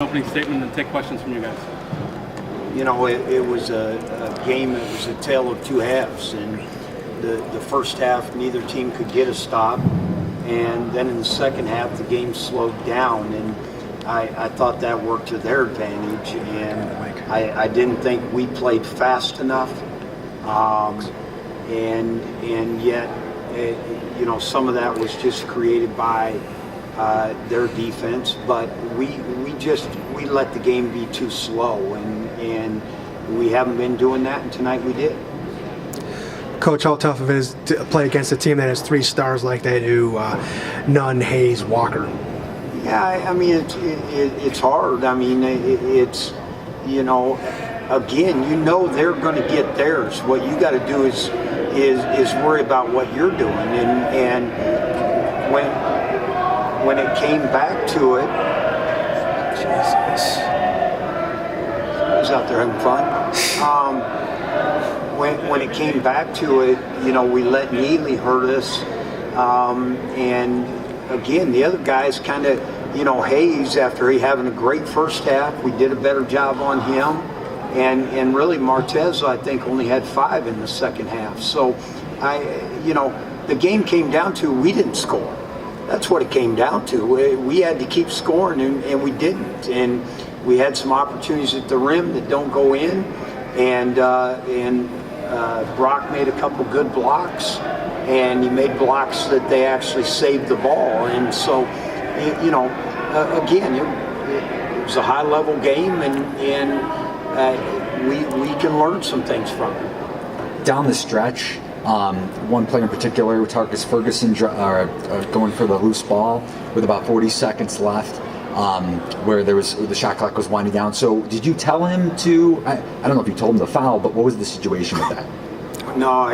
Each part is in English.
Opening statement and take questions from you guys. You know, it was a game that was a tale of two halves, and the first half neither team could get a stop, and then in the second half the game slowed down, and I thought that worked to their advantage, and I didn't think we played fast enough, and yet you know, some of that was just created by their defense, but we let the game be too slow, and we haven't been doing that, and tonight we did. Coach, how tough it is to play against a team that has three stars like they do, Nunn, Hayes, Walker? Yeah, I mean, it's hard. I mean, it's, you know, again, you know they're going to get theirs. What you got to do is worry about what you're doing, and when it came back to it, Jesus, I was out there having fun. When it came back to it, you know, we let Neely hurt us, and again, the other guys kind of, you know, Hayes, after he having a great first half, we did a better job on him, and really Martez, I think, only had 5 in the second half. So, you know, the game came down to we didn't score. That's what it came down to. We had to keep scoring, and we didn't. And we had some opportunities at the rim that don't go in, and Brock made a couple good blocks, and he made blocks that they actually saved the ball. And so, you know, again, it was a high-level game, and we can learn some things from it. Down the stretch, one player in particular, Tarkus Ferguson, going for the loose ball with about 40 seconds left, where the shot clock was winding down. So did you tell him to, I don't know if you told him to foul, but what was the situation with that? No,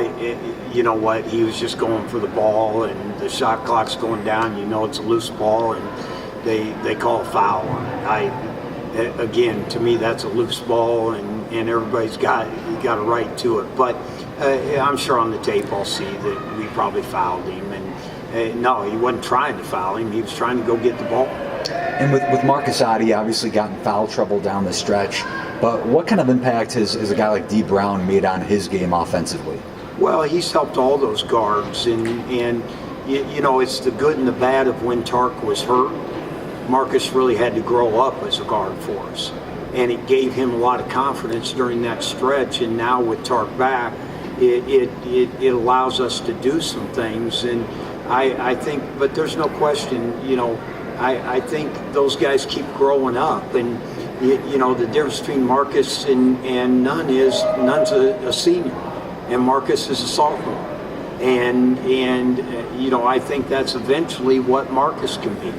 you know what, he was just going for the ball, and the shot clock's going down. You know it's a loose ball, and they call a foul on it. Again, to me, that's a loose ball, and everybody's got a right to it. But I'm sure on the tape I'll see that we probably fouled him. And no, he wasn't trying to foul him. He was trying to go get the ball. And with Marcus Otte, obviously got in foul trouble down the stretch. But what kind of impact has a guy like D. Brown made on his game offensively? Well, he's helped all those guards. And you know, it's the good and the bad of when Tark was hurt. Marcus really had to grow up as a guard for us, and it gave him a lot of confidence during that stretch. And now with Tark back, it allows us to do some things. And I think, but there's no question, you know, I think those guys keep growing up. And you know, the difference between Marcus and Nunn is Nunn's a senior, and Marcus is a sophomore. And you know, I think that's eventually what Marcus can be.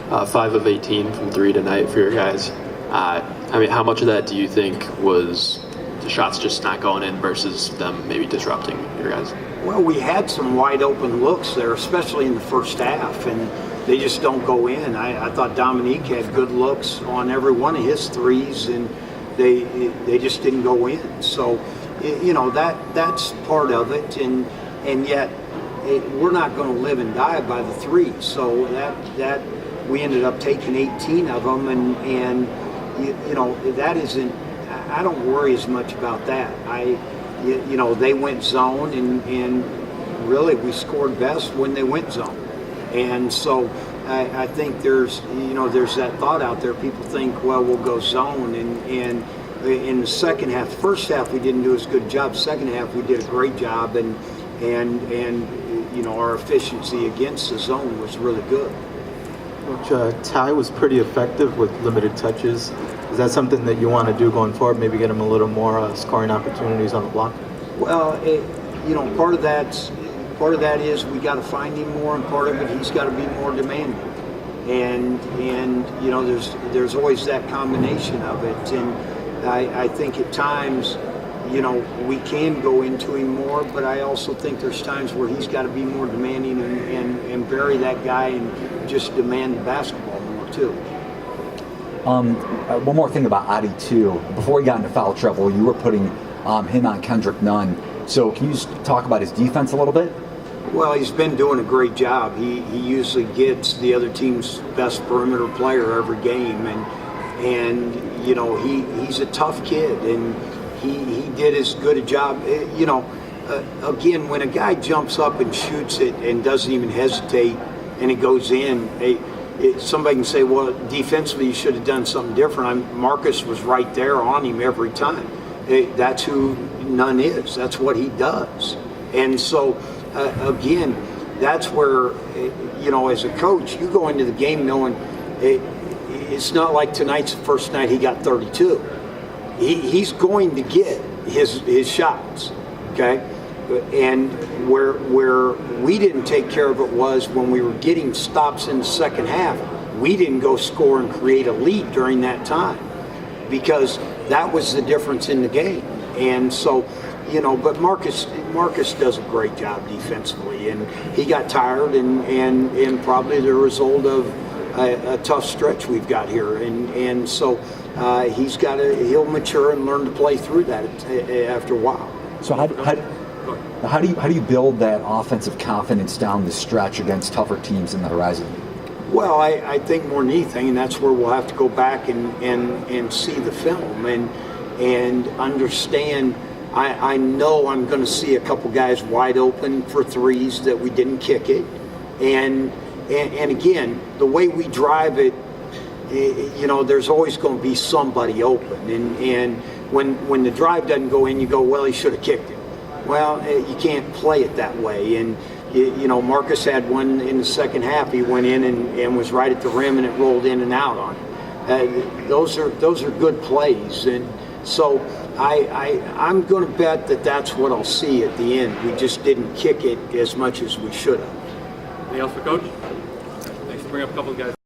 5 of 18 from 3 tonight for your guys. I mean, how much of that do you think was the shots just not going in versus them maybe disrupting your guys? Well, we had some wide open looks there, especially in the first half, and they just don't go in. I thought Dominique had good looks on every one of his threes, and they just didn't go in. So, you know, that's part of it, and yet we're not going to live and die by the threes. So that we ended up taking 18 of them, and you know, that isn't. I don't worry as much about that. You know, they went zone, and really we scored best when they went zone. And so I think there's that thought out there. People think, well, we'll go zone, and in the second half, first half we didn't do as good a job. Second half we did a great job, and you know, our efficiency against the zone was really good. Coach, Ty was pretty effective with limited touches. Is that something that you want to do going forward? Maybe get him a little more scoring opportunities on the block? Well, you know, part of that is we got to find him more, and part of it he's got to be more demanding. And you know, there's always that combination of it. And I think at times, you know, we can go into him more, but I also think there's times where he's got to be more demanding and bury that guy and just demand the basketball more too. One more thing about Otte too. Before he got into foul trouble, you were putting him on Kendrick Nunn. So can you just talk about his defense a little bit? Well, he's been doing a great job. He usually gets the other team's best perimeter player every game, and you know he's a tough kid, and he did as good a job. You know, again, when a guy jumps up and shoots it and doesn't even hesitate, and it goes in, somebody can say, well, defensively you should have done something different. Marcus was right there on him every time. That's who Nunn is. That's what he does, and so. Again, that's where, you know, as a coach, you go into the game knowing it's not like tonight's the first night he got 32. He's going to get his shots, okay? And where we didn't take care of it was when we were getting stops in the second half, we didn't go score and create a lead during that time because that was the difference in the game. And so, you know, but Marcus does a great job defensively, and he got tired, and probably the result of a tough stretch we've got here, and so he'll mature and learn to play through that after a while. So how do you build that offensive confidence down the stretch against tougher teams in the horizon? Well, I think more than anything, and that's where we'll have to go back and see the film and understand. I know I'm going to see a couple guys wide open for threes that we didn't kick it, and again, the way we drive it, you know, there's always going to be somebody open, and when the drive doesn't go in, you go, well, he should have kicked it. Well, you can't play it that way, and you know, Marcus had one in the second half. He went in and was right at the rim, and it rolled in and out on him. Those are good plays, and so. I'm going to bet that's what I'll see at the end. We just didn't kick it as much as we should have. Anything else for Coach? Thanks for bringing up a couple of guys.